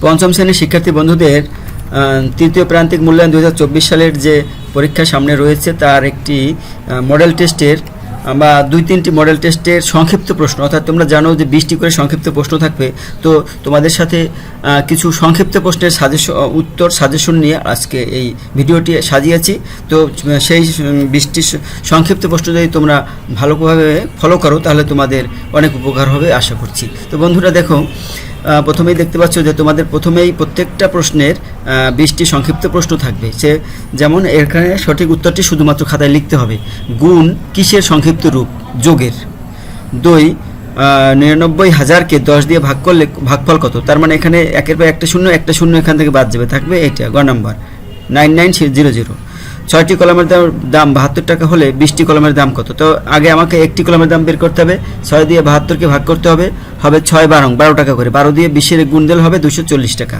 পঞ্চম শ্রেণীর শিক্ষার্থী বন্ধুদের তৃতীয় প্রান্তিক মূল্যায়ন 2024 সালের যে পরীক্ষা সামনে রয়েছে তার একটি মডেল টেস্টের বা 2-3টি মডেল টেস্টের সংক্ষিপ্ত প্রশ্ন, অর্থাৎ তোমরা জানো যে 20টি করে সংক্ষিপ্ত প্রশ্ন থাকবে। তো তোমাদের সাথে কিছু সংক্ষিপ্ত প্রশ্নের সাজেশন নিয়ে আজকে এই ভিডিওটি সাজিয়েছি। তো সেই 20টি সংক্ষিপ্ত প্রশ্ন যদি তোমরা ভালোভাবে ফলো করো তাহলে তোমাদের অনেক উপকার হবে আশা করছি। তো বন্ধুরা দেখো, প্রথমেই দেখতে পাচ্ছ যে তোমাদের প্রথমেই প্রত্যেকটা প্রশ্নের 20টি সংক্ষিপ্ত প্রশ্ন থাকবে। যেমন এখানে সঠিক উত্তরটি শুধুমাত্র খাতায় লিখতে হবে। গুণ কিসের সংক্ষিপ্ত রূপ? যোগের। 2 99,000কে 10 দিয়ে ভাগ করলে ভাগফল কত? তার মানে এখানে একের পর একটা শূন্য এখান থেকে বাদ যাবে, থাকবে এইটা গ নাম্বার 9900। 6টি কলমের দাম 72 টাকা হলে 20টি কলমের দাম কত? তো আগে আমাকে একটি কলমের দাম বের করতে হবে। 6 দিয়ে 72কে ভাগ করতে হবে, হবে 6 12 টাকা করে। 12 দিয়ে 20-এর গুণ দিলে হবে 240 টাকা।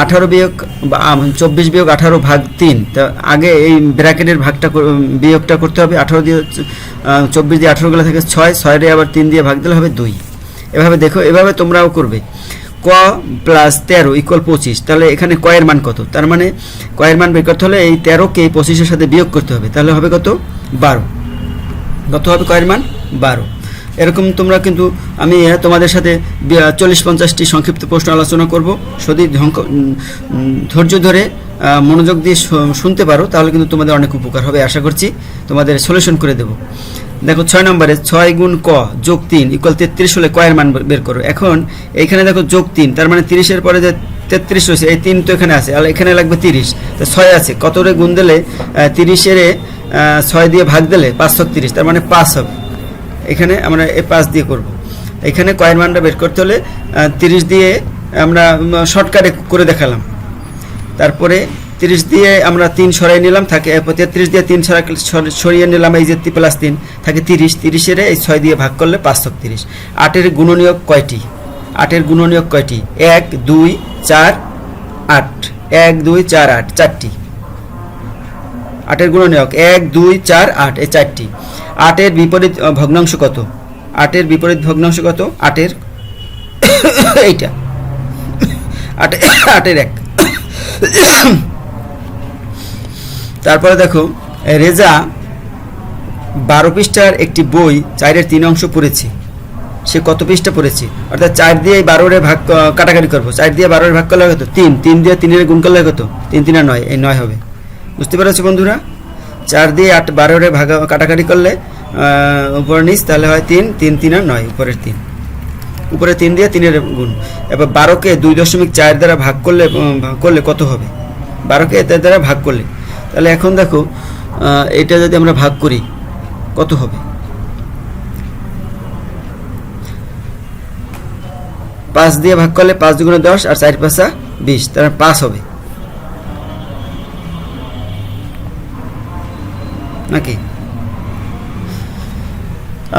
24 বিয়োগ 18 ভাগ 3। তো আগে এই ব্র্যাকেটের বিয়োগটা করতে হবে। 18 দিয়ে 24 দিয়ে 18 গেলে থাকে 6 দিয়ে আবার 3 দিয়ে ভাগ দিলে হবে 2। এভাবে দেখো, এভাবে তোমরাও করবে। ক প্লাস 13 ইকুয়াল 25। তাহলে এখানে কয়ের মান কত? তার মানে কয়ের মান বের করতে হলে এই 13কে 25-এর সাথে বিয়োগ করতে হবে, তাহলে হবে কত? 12। কত হবে কয়ের মান? 12। এরকম তোমরা কিন্তু আমি তোমাদের সাথে 40-50টি সংক্ষিপ্ত প্রশ্ন আলোচনা করব। যদি ধৈর্য ধরে মনোযোগ দিয়ে শুনতে পারো তাহলে কিন্তু তোমাদের অনেক উপকার হবে আশা করছি। তোমাদের সলিউশন করে দেব। দেখো 6 নম্বরে 6 গুণ ক যোগ 3 ইকুয়াল 33 হলে কয়ের মান বের করো। এখন এইখানে দেখো যোগ 3, তার মানে 30-এর পরে যে 33 রয়েছে, এই 3 তো এখানে আছে, আর এখানে লাগবে 30। তো 6 আছে, কতরে গুণ দিলে 30-এর 6 দিয়ে ভাগ দিলে 530, তার মানে 5 হবে। এখানে আমরা এই 5 দিয়ে করব। এখানে কয়ের মানটা বের করতে হলে 30 দিয়ে আমরা শর্টকাটে করে দেখালাম। তারপরে 30 দিয়ে আমরা 3 সরাই নিলাম, থাকে 33 দিয়ে 3 সরিয়ে নিলাম, এই যে +3 থাকে 30। 30-এর এই 6 দিয়ে ভাগ করলে 530। 8-এর গুণনীয়ক কয়টি? 8-এর গুণনীয়ক কয়টি? 1 2 4 8। 1 2 4 8, 4টি। 8-এর গুণনীয়ক 1 2 4 8, এই 4টি। 8-এর বিপরীত ভগ্নাংশ কত? 8-এর বিপরীত ভগ্নাংশ কত? 8-এর এইটা 8-এর 1। তারপরে দেখো, রেজা 12 পৃষ্ঠার একটি বই 4-এর 3 অংশ পড়েছে। সে কত পৃষ্ঠা পড়েছে? অর্থাৎ 4 দিয়ে 12-এর ভাগ কাটাকাটি করবো। 4 দিয়ে 12-এর ভাগ করলে কত? 3। 3 দিয়ে 3-এর গুণ করলে কত? 3 3 9, এই 9 হবে। বুঝতে পেরেছো বন্ধুরা? 4 দিয়ে 12-এর ভাগ কাটাকাটি করলে উপরে নিচ তাহলে হয় 3 3 3 আর 9, উপরের 3। উপরে 3 দিয়ে 3-এর গুণ। এবার 12কে 2.4 দ্বারা ভাগ করলে কত হবে? 12কে এর দ্বারা ভাগ করলে, তাহলে এখন দেখো এটা যদি আমরা ভাগ করি কত হবে? 5 দিয়ে ভাগ করলে 5 2 10 আর 4 5 20, তাহলে 5 হবে নাকি?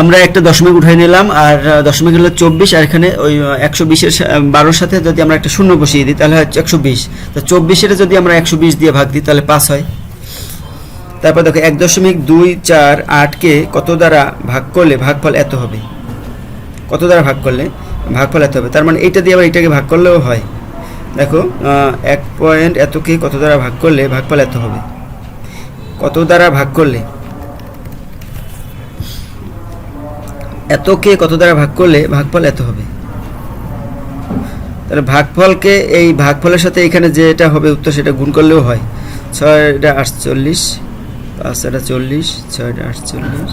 আমরা একটা দশমিক উঠাই নিলাম, আর দশমিক হলো 24, আর এখানে ওই 120-এর 12-র সাথে যদি আমরা একটা শূন্য বসিয়ে দিই তাহলে হয় 120। তো 24-এর যদি আমরা 120 দিয়ে ভাগ দিই তাহলে 5 হয়। তারপর দেখো 1.248কে কত দ্বারা ভাগ করলে ভাগফল এত হবে? কত দ্বারা ভাগ করলে ভাগফল এত হবে? তার মানে এইটা দিয়ে আবার এইটাকে ভাগ করলেও হয়। দেখো 1 পয়েন্ট এতকে কত দ্বারা ভাগ করলে ভাগফল এত হবে? কত দ্বারা ভাগ করলে, এতকে কত দ্বারা ভাগ করলে ভাগফল এত হবে? তাহলে ভাগফলকে এই ভাগফলের সাথে এখানে যেটা হবে উত্তর সেটা গুণ করলেও হয়। 6 48, 5 40, 6 48,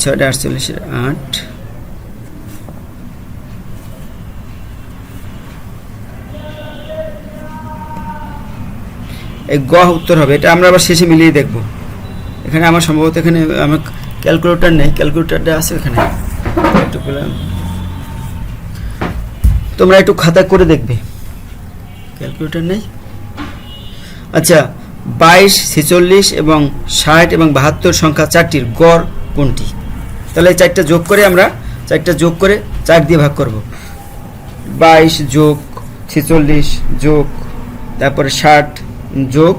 6 48 8। এই গ উত্তর হবে। এটা আমরা আবার শেষে মিলিয়ে দেখব। এখানে আমার সম্ভবত এখানে আমার ক্যালকুলেটর নেই, ক্যালকুলেটরটা আছে এখানে, তোমরা একটু খাতা করে দেখবে। ক্যালকুলেটর নেই? আচ্ছা, 22 46 এবং 60 এবং 72 সংখ্যা 4টির গড় কোনটি? তাহলে এই 4টা যোগ করে আমরা 4টা যোগ করে 4 দিয়ে ভাগ করব। 22 যোগ 46 যোগ তারপরে 60 যোগ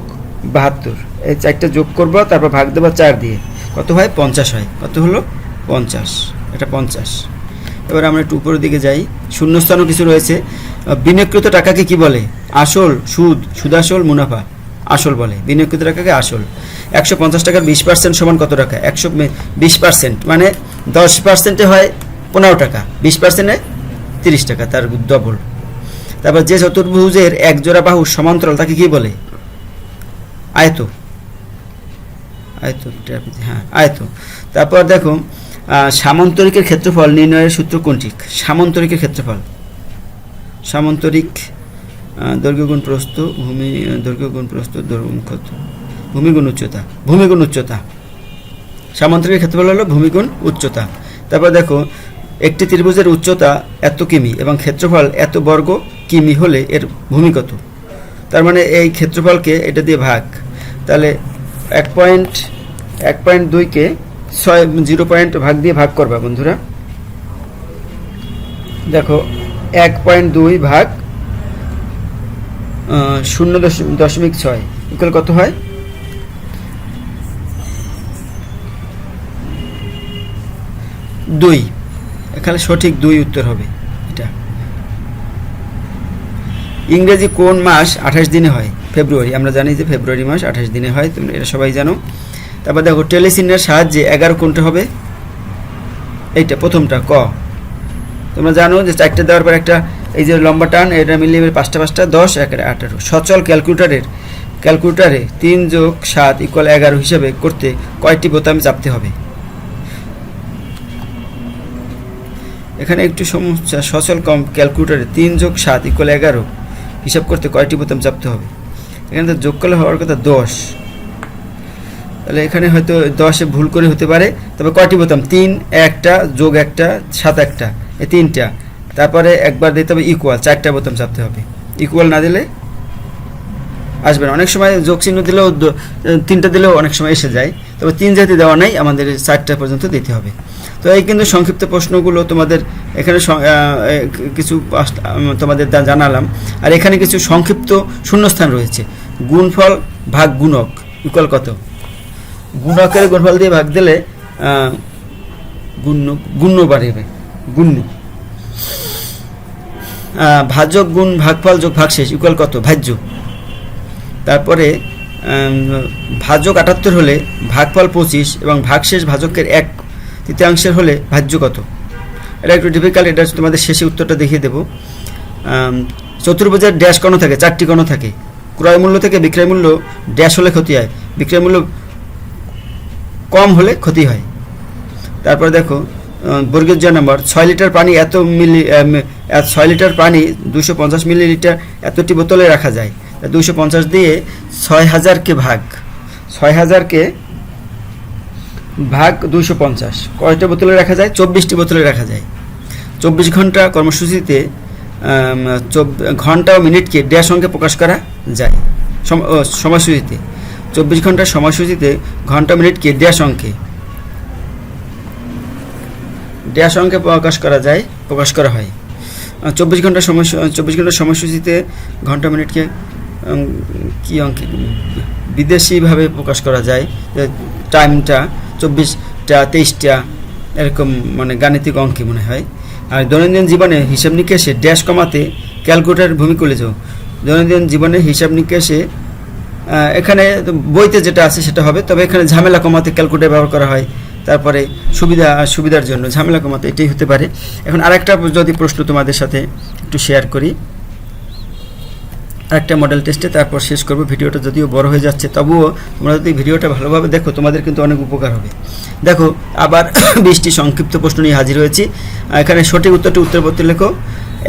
72, এই 4টা যোগ করব, তারপর ভাগ দেব 4 দিয়ে। কত হয়? 50 হয়। কত হলো? 50। এটা 50। এবার আমরা একটু উপরের দিকে যাই, শূন্যস্থানও কিছু রয়েছে। বিনিয়োগকৃত টাকাকে কি বলে? আসল, সুদ, সুদাসল, মুনাফা। আসল বলে, বিনিয়োগকৃত টাকাকে আসল। 150 টাকার 20% সমান কত টাকা? 120% মানে 10%-এ হয় 15 টাকা, 20%-এ 30 টাকা, তার ডবল। তারপর যে চতুর্ভুজের এক জোড়া বাহু সমান্তরাল তাকে কি বলে? আয়ত। আয়ত, হ্যাঁ আয়ত। তারপর দেখো সামান্তরিকের ক্ষেত্রফল নির্ণয়ের সূত্র কোনটি? সামান্তরিকের ক্ষেত্রফল, সামান্তরিক দৈর্ঘ্য গুণ প্রস্থ, ভূমি দৈর্ঘ্য গুণ প্রস্থ, ভূমি গুণ উচ্চতা, ভূমি গুণ উচ্চতা। সামান্তরিকের ক্ষেত্রফল হলো ভূমি গুণ উচ্চতা। তারপর দেখো একটি ত্রিভুজের উচ্চতা এত কিমি এবং ক্ষেত্রফল এত বর্গ কিমি হলে এর ভূমি কত? তার মানে এই ক্ষেত্রফলকে এটা দিয়ে ভাগ, তাহলে 1.2-কে 0 ভাগ দিয়ে ভাগ করবা বন্ধুরা। দেখো 1.2 ভাগ 0.6 ইকুয়াল কত হয়? 2। এখানে সঠিক 2 উত্তর হবে এটা। ইংরেজি কোন মাস 28 দিনে হয়? ফেব্রুয়ারি। আমরা জানি যে ফেব্রুয়ারি মাস 28 দিনে হয়, তোমরা এটা সবাই জানো। তারপর দেখো টেলিচিহ্নের সাহায্যে 11 কোনটা হবে? এইটা প্রথমটা, ক। তোমরা জানো যে 4টে দেওয়ার পর একটা এই যে লম্বা টান, এটা মিলিয়ে 5টা 10, 1 18। সচল ক্যালকুলেটরে 3 + 7 = 11 হিসাবে করতে কয়টি বোতাম চাপতে হবে? এখানে একটু সমস্যা। সচল ক্যালকুলেটরে 3 + 7 = 11 হিসাব করতে কয়টি বোতাম চাপতে হবে? এখানে তো যোগ করলে হওয়ার কথা 10, তাহলে এখানে হয়তো 10-এ ভুল করে হতে পারে। তবে কয়টি বোতাম? 3, 1টা যোগ 1টা 7 1টা, এই 3টা। তারপরে একবার দিতে হবে ইকুয়াল, 4টা বোতাম চাপতে হবে। ইকুয়াল না দিলে আসবে না। অনেক সময় যোগ চিহ্ন দিলেও 3টা দিলেও অনেক সময় এসে যায়, তবে 3 যেহেতু দেওয়া নাই আমাদের 4টা পর্যন্ত দিতে হবে। তো এই কিন্তু সংক্ষিপ্ত প্রশ্নগুলো তোমাদের এখানে কিছু তোমাদের জানালাম। আর এখানে কিছু সংক্ষিপ্ত শূন্যস্থান রয়েছে। গুণফল ভাগ গুণক ইকুয়াল কত? গুণকের গুণফল দিয়ে ভাগ দিলে গুণ্য বাড়বে, গুণ্য। ভাজক গুণ ভাগফল যোগ ভাগশেষ ইকুয়াল কত? ভাজ্য। তারপরে ভাজক 78 হলে ভাগফল 25 এবং ভাগশেষ ভাজকের 1/3 হলে ভাজ্য কত? এটা একটু ডিফিকাল্ট, এটা তোমাদের শেষে উত্তরটা দেখিয়ে দেবো। চতুর্ভুজের ড্যাশ কর্ণ থাকে, 4টি কর্ণ থাকে। ক্রয় মূল্য থেকে বিক্রয় মূল্য ড্যাশ হলে ক্ষতি হয়, বিক্রয় মূল্য কম হলে ক্ষতি হয়। তারপর দেখো বর্গের জ নম্বর 6 লিটার পানি 6 লিটার পানি 250 মিলিলিটার এতটি বোতলে রাখা যায়। 250 দিয়ে 6000-কে ভাগ, 6000-কে ভাগ 250 কয়টা বোতলে রাখা যায়? 24টি বোতলে রাখা যায়। 24 ঘন্টা কর্মসূচিতে ঘন্টা ও মিনিটকে ড্যাশ অঙ্কে প্রকাশ করা যায়। সময়সূচিতে 24 ঘন্টার সময়সূচিতে ঘন্টা মিনিটকে ড্যাশ অঙ্কে প্রকাশ করা হয়। 24 ঘন্টার সময়সূচিতে ঘন্টা মিনিটকে কি অঙ্কে বিদেশিভাবে প্রকাশ করা যায়, টাইমটা 24টা 23টা এরকম, মানে গাণিতিক অঙ্কে মনে হয়। আর দৈনন্দিন জীবনে হিসাব নিকেশে ড্যাশ কমাতে ক্যালকুলেটরের ভূমিকা লেজ। দৈনন্দিন জীবনে হিসাব নিকেশে এখানে বইতে যেটা আছে সেটা হবে, তবে এখানে ঝামেলা কমাতে ক্যালকুলেটর ব্যবহার করা হয়। তারপরে সুবিধার জন্য ঝামেলা কমাতে এটাই হতে পারে। এখন আরেকটা যদি প্রশ্ন তোমাদের সাথে একটু শেয়ার করি, আরেকটা মডেল টেস্টে, তারপর শেষ করব। ভিডিওটা যদিও বড় হয়ে যাচ্ছে, তবুও তোমরা যদি ভিডিওটা ভালোভাবে দেখো তোমাদের কিন্তু অনেক উপকার হবে। দেখো আবার 20টি সংক্ষিপ্ত প্রশ্ন নিয়ে হাজির হয়েছি। এখানে সঠিক উত্তরটি উত্তরপত্রে লেখো।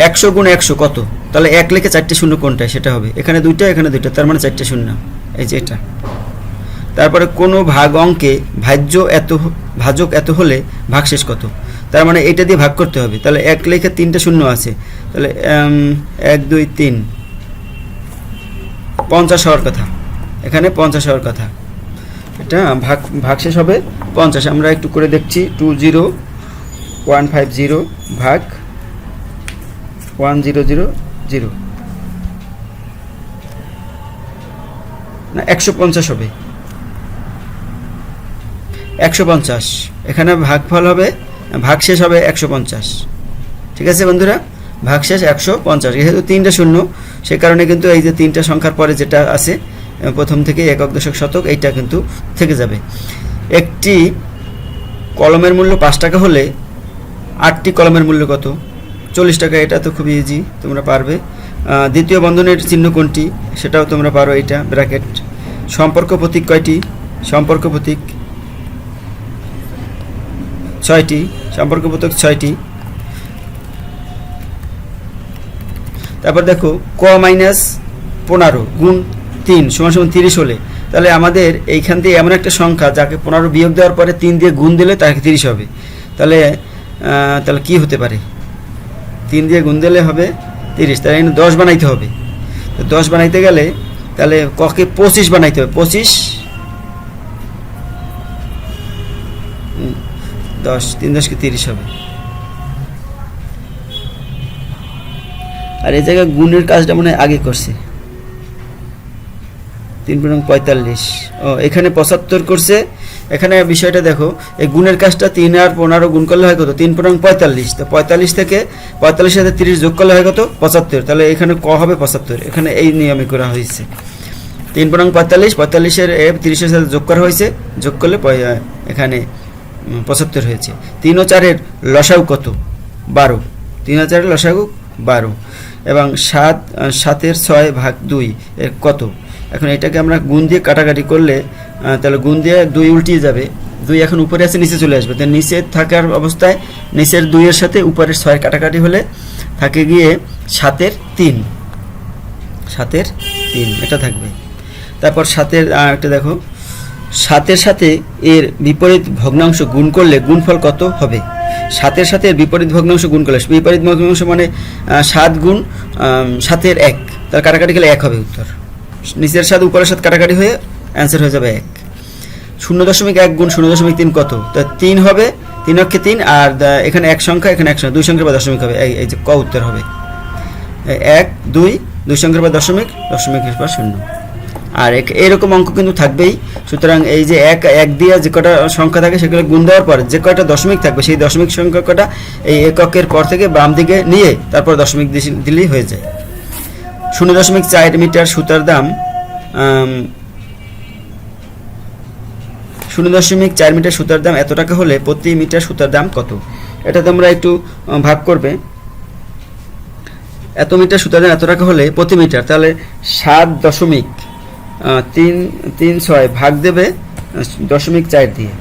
100 × 100 কত? তাহলে 1 লিখে 4টে শূন্য কোনটা সেটা হবে। এখানে 2টা, এখানে 2টা, তার মানে 4টে শূন্য, এই যে এটা। তারপরে কোনো ভাগ অঙ্কে ভাজক এত হলে ভাগশেষ কত? তার মানে এটা দিয়ে ভাগ করতে হবে। তাহলে 1 লিখে 3টে শূন্য আছে, তাহলে 1 2 3 50 হওয়ার কথা, এখানে 50 হওয়ার কথা। এটা ভাগশেষ হবে 50। আমরা একটু করে দেখছি, 20150 ভাগ 1000 না 150 হবে, 150। এখানে ভাগফল হবে, ভাগশেষ হবে 150। ঠিক আছে বন্ধুরা, ভাগশেষ 150। যেহেতু 3টা শূন্য, সে কারণে কিন্তু এই যে 3টা সংখ্যার পরে যেটা আছে প্রথম থেকে একক, দশক, শতক, এইটা কিন্তু থেকে যাবে। একটি কলমের মূল্য 5 টাকা হলে 8টি কলমের মূল্য কত? 40 টাকা। এটা তো খুবই ইজি, তোমরা পারবে। দ্বিতীয় বন্ধনের চিহ্ন কোনটি? সেটাও তোমরা পারো, এইটা ব্র্যাকেট। সম্পর্ক প্রতীক কয়টি? সম্পর্ক প্রতীক 6টি। সম্পর্ক প্রতীক 6টি। তারপর দেখো ক মাইনাস 15 গুণ 3 সমান 30 হলে, তাহলে আমাদের এইখান থেকে এমন একটা সংখ্যা যাকে 15 বিয়োগ দেওয়ার পরে 3 দিয়ে গুণ দিলে তাকে 30 হবে। তাহলে কি হতে পারে? 3 দিয়ে গুণ দিলে হবে 30, তাহলে 10 বানাইতে হবে। তো 10 বানাইতে গেলে তাহলে ককে 25 বানাইতে হবে। 25 10 3 10 কে 30 হবে। আর এই জায়গায় গুণের কাজটা মনে হয় আগে করছে। 3 × 45। ও এখানে 75 করছে। এখানে বিষয়টা দেখো, এই গুণের কাজটা 3 আর 15 গুণ করলে হয় কত? 3 × 45। তো 45 থেকে 45 সাথে 30 যোগ করলে হয় কত? 75। তাহলে এখানে ক হবে 75। এখানে এই নিয়মে করা হয়েছে। 3 × 45, 45 এর 30 এর সাথে যোগ করা হয়েছে, যোগ করলে এখানে 75 হয়েছে। 3 ও 4 এর লসাগু কত? 12। 3 ও 4 এর লসাগু 12। এবং 7 এর 6 ভাগ 2 এর কত? এখন এটাকে আমরা গুণ দিয়ে কাটাকাটি করলে, তাহলে গুণ দিয়ে 2 উল্টিয়ে যাবে। 2 এখন উপরে আছে, নিচে চলে আসবে। তো নিচে থাকার অবস্থায় নিচের 2 এর সাথে উপরের 6 কাটাকাটি হলে থাকে গিয়ে 7 এর 3। 7 এর 3 এটা থাকবে। তারপর 7 এর একটা দেখো, 7 এর সাথে এর বিপরীত ভগ্নাংশ গুণ করলে গুণফল কত হবে? 7 এর সাথে এর বিপরীত ভগ্নাংশ গুণ করলে, বিপরীত ভগ্নাংশ মানে 7 গুণ 7 এর 1, তার কাটাকাটি গেলে 1 হবে উত্তর। নিচের 7 উপরের 7 কাটাকাটি হয়ে অ্যান্সার হয়ে যাবে 1। 0.1 গুণ 0.3 কত? তো 3 হবে, 3 অক্ষে 3, আর এখানে 1 সংখ্যা, এখানে 1 সংখ্যা, 2 সংখ্যার পর দশমিক হবে। এই যে ক উত্তর হবে 1 2, 2 সংখ্যার পর দশমিক, দশমিকের পর 0। আর এইরকম অঙ্ক কিন্তু থাকবেই। সুতরাং এই যে 1 দিয়ে যে কটা সংখ্যা থাকে সেগুলো গুণ দেওয়ার পর যে কয়টা দশমিক থাকবে, সেই দশমিক সংখ্যা কটা এই এককের পর থেকে বাম দিকে নিয়ে তারপর দশমিক দিলেই হয়ে যায়। 0.4 মিটার সুতার দাম 0.4 মিটার সুতার দাম এত টাকা হলে প্রতি মিটার সুতার দাম কত? এটা তোমরা একটু ভাগ করবে। এত মিটার সুতার দাম এত টাকা হলে প্রতি মিটার, তাহলে 7.336 ভাগ দেবে 0.4 দিয়ে।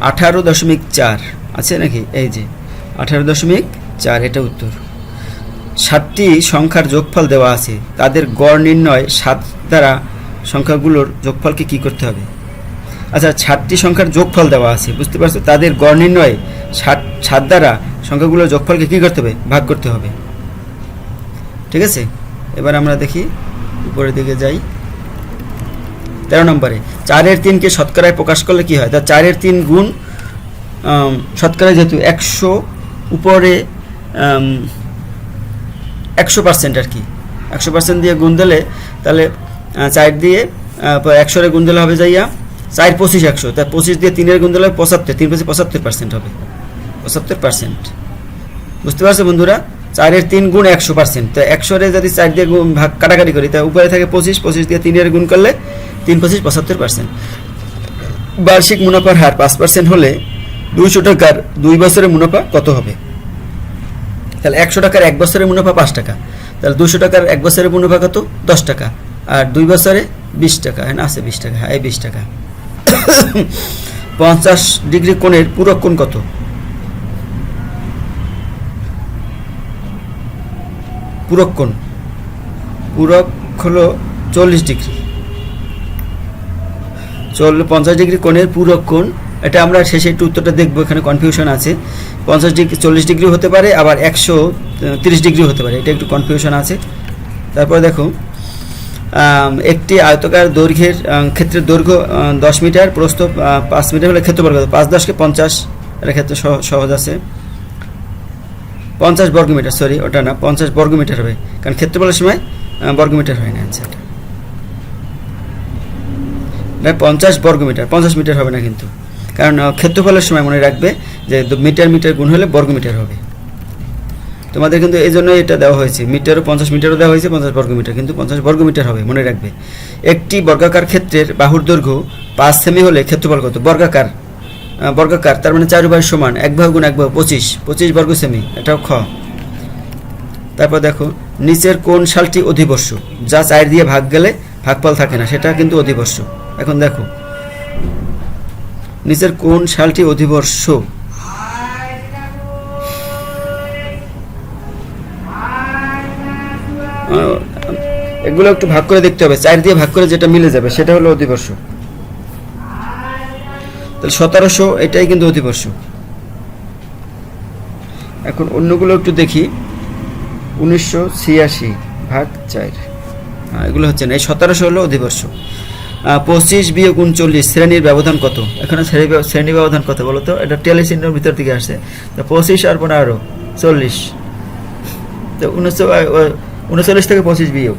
18.4 আছে নাকি? এই যে 18.4, এটা উত্তর। 7টি সংখ্যার যোগফল দেওয়া আছে, তাদের গড় নির্ণয় 7 দ্বারা সংখ্যাগুলোর যোগফলকে কি করতে হবে? আচ্ছা, 7টি সংখ্যার যোগফল দেওয়া আছে, বুঝতে পারছো? তাদের গড় নির্ণয় 7 দ্বারা সংখ্যাগুলোর যোগফলকে কি করতে হবে? ভাগ করতে হবে। ঠিক আছে, এবার আমরা দেখি, উপরের দিকে যাই। 13 নম্বরে 4 এর 3 কে শতকরায় প্রকাশ করলে কি হয়? তা 4 এর 3 গুণ শতকরায়, যেহেতু 100 উপরে 100% আর কি, 100% দিয়ে গুণ দিলে তাহলে 4 দিয়ে 100 এর গুণ দিলে হবে যাইয়া 4 25 100, তাই 25 দিয়ে 3 এর গুণ দিলে 75, 3 25 75% হবে, 75%। বুঝতে পারছো বন্ধুরা? 4 এর 3 গুণ 100%, তো 100 এর যদি 4 দিয়ে ভাগ কাটাকাটি করি, তাই উপরে থাকে 25, 25 দিয়ে 3 এর গুণ করলে 3 25 75%। বার্ষিক মুনাফার হার 5% হলে 200 টাকার 2 বছরের মুনাফা কত হবে? তাহলে 100 টাকার 1 বছরের মুনাফা 5 টাকা, তাহলে 200 টাকার 1 বছরের মুনাফা কত? 10 টাকা, আর 2 বছরে 20 টাকা। হ্যাঁ, আছে 20 টাকা, হ্যাঁ 20 টাকা। 50 ডিগ্রি কোণের পূরক কোণ কত? পূরক কোণ, পূরক হলো 40 ডিগ্রি। 50 ডিগ্রি কোণের পূরক কোণ, এটা আমরা শেষে একটু উত্তরটা দেখবো, এখানে কনফিউশন আছে। 50 ডিগ্রি 40 ডিগ্রি হতে পারে, আবার 130 ডিগ্রি হতে পারে, এটা একটু কনফিউশন আছে। তারপরে দেখো, একটি আয়তকার দৈর্ঘ্যের ক্ষেত্রের দৈর্ঘ্য 10 মিটার, প্রস্থ 5 মিটার হলে ক্ষেত্রফল কত? 5 10 কে 50, এর ক্ষেত্রে সহজ আছে। 50 বর্গমিটার, সরি ওটা না, 50 বর্গমিটার হবে, কারণ ক্ষেত্রফলের সময় বর্গমিটার হয় না অ্যান্সারটা। 50 বর্গমিটার, 50 মিটার হবে না কিন্তু, কারণ ক্ষেত্রফলের সময় মনে রাখবে যে মিটার মিটার গুণ হলে বর্গমিটার হবে। তোমাদের কিন্তু এই জন্য এটা দেওয়া হয়েছে, মিটারও 50 মিটারও দেওয়া হয়েছে, 50 বর্গমিটার, কিন্তু 50 বর্গমিটার হবে, মনে রাখবে। একটি বর্গাকার ক্ষেত্রের বাহুর দৈর্ঘ্য 5 সেমি হলে ক্ষেত্রফল কত? বর্গাকার, তার মানে 4 বাহুর সমান 1 বাহু গুণ 1 বাহু 25 বর্গ সেমি, এটাও খ। তারপর দেখো, নিচের কোন সালটি অধিবর্ষ যা 4 দিয়ে ভাগ গেলে ভাগফল থাকে না, সেটা কিন্তু অধিবর্ষ। এখন দেখো, নিচের কোন সালটি অধিবর্ষ? এগুলো একটু ভাগ করে দেখতে হবে, 4 দিয়ে ভাগ করে যেটা মিলে যাবে সেটা হলো অধিবর্ষ। তাহলে 1700 এটাই কিন্তু অধিবর্ষ। এখন অন্যগুলো একটু দেখি। 1986 ভাগ 4, এগুলো হচ্ছে না, এই 1700 হলো অধিবর্ষ। 25 বিয়োগ 39 শ্রেণীর ব্যবধান কত? এখানে শ্রেণী ব্যবধান কত বলো তো? এটা টেলি চিহ্নের ভিতর থেকে আসছে। তো 25 আর 15 40, তো 39 থেকে 25 বিয়োগ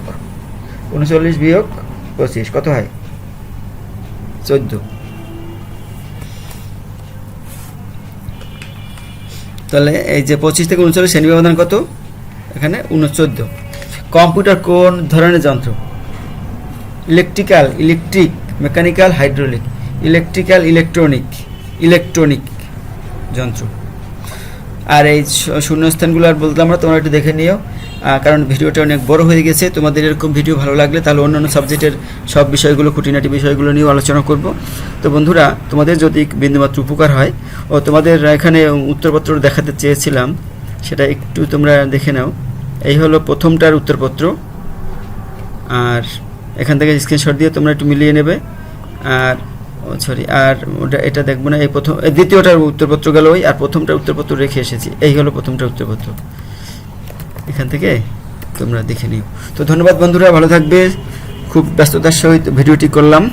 39 বিয়োগ 25 কত হয়? 14। তাহলে এই যে 25 থেকে 39 শ্রেণী ব্যবধান কত? এখানে 14। কম্পিউটার কোন ধরনের যন্ত্র? Electric, mechanical, hydraulic. Electrical, electronic যন্ত্র। আর এই শূন্যস্থানগুলো আর বলতে আমরা, তোমরা একটু দেখে নিও, কারণ ভিডিওটা অনেক বড় হয়ে গেছে। তোমাদের এরকম ভিডিও ভালো লাগলে তাহলে অন্যান্য সাবজেক্টের সব বিষয়গুলো, খুঁটিনাটি বিষয়গুলো নিয়েও আলোচনা করব। তো বন্ধুরা, তোমাদের যদি বিন্দুমাত্র উপকার হয়, ও তোমাদের এখানে উত্তরপত্র দেখাতে চেয়েছিলাম, সেটা একটু তোমরা দেখে নাও। এই হলো প্রথমটার উত্তরপত্র, আর এখান থেকে স্ক্রিনশট দিয়ে তোমরা একটু মিলিয়ে নেবে। আর আর ওটা এটা দেখবো না, এই দ্বিতীয়টার উত্তরপত্র গেল ওই, আর প্রথমটার উত্তরপত্র রেখে এসেছি। এই হলো প্রথমটার উত্তরপত্র, এখান থেকে তোমরা দেখে নিও। তো ধন্যবাদ বন্ধুরা, ভালো থাকবে। খুব ব্যস্ততার সহিত ভিডিওটি করলাম।